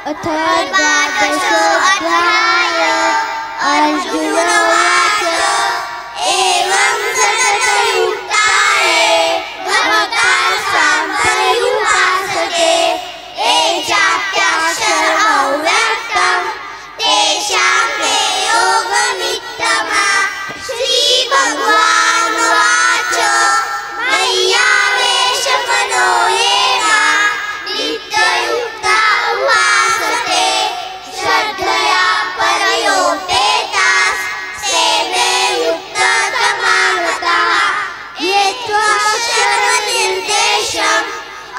अथ द्वादशोऽध्याय। अर्जुन उवाच एवं सततयुक्ताये भवतां पर्युपासते ये चाप्यक्षरमव्यक्तं तेषां ते योगमित्तमः। श्रीभगवानुवाच मय्यावेशमनो ये मां नित्ययुक्ता उपासते श्रद्धया परयोपेतास्ते मे युक्ततमागताः। ये त्वक्षरनिर्देशम्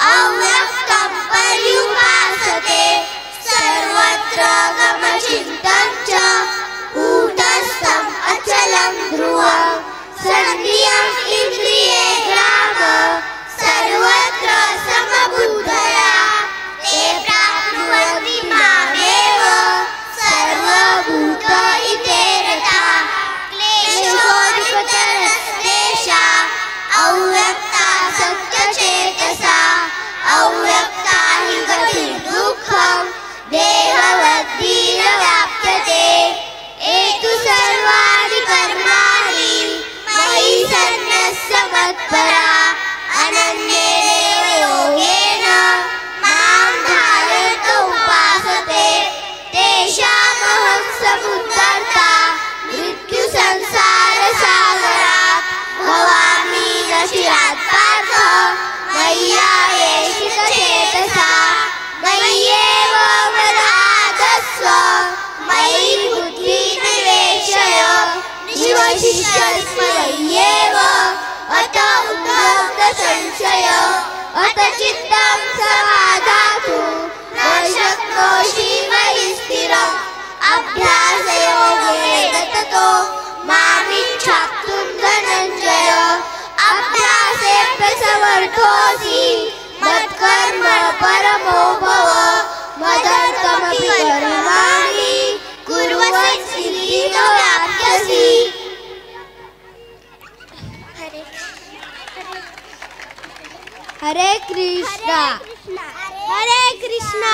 अव्यक्तं पर्युपासते सर्वत्र गमचिन्तं च कूटस्थम् अचलं ध्रुवम् सन्नियम् इन्द्रिये ग्राम सर्वत्र समबुद्धया ते प्राप्नुवन्ति मामेव सर्वभूत इते रताः। क्लेशोऽधिकतरस्तेषाम् अव्यक्तासक्तचेतसा अव्यक्ता हि गतिर्दुःखम् देहवद्भिर्व्याप्यते। एतु सर्वाणि कर्माणि मयि सन्न्यस्य मत्परा अनन्येनैव योगेन मां ध्यायन्त उपासते तेषामहं समुद्धर्ता मृत्युसंसारसागरात् भवामि न चिरात् पार्थ मय्यावेशितचेतसा। मय्येव मनाधस्व मयि बुद्धिं निवेशय निवशिष्यस्व मय्येव अत उद्भवसंशय अत चित्तं समाधातुं न शक्नोषि मयि स्थिरम्। अभ्यासयोगेन ततो मामिच्छाप्तुं धनञ्जय अभ्यासेऽप्यसमर्थोऽसि मत्कर्म परमो भव। मदर्थमपि कर्माणि कुर्वन् सिद्धिमवाप्स्यसि। हरे कृष्णा हरे कृष्णा।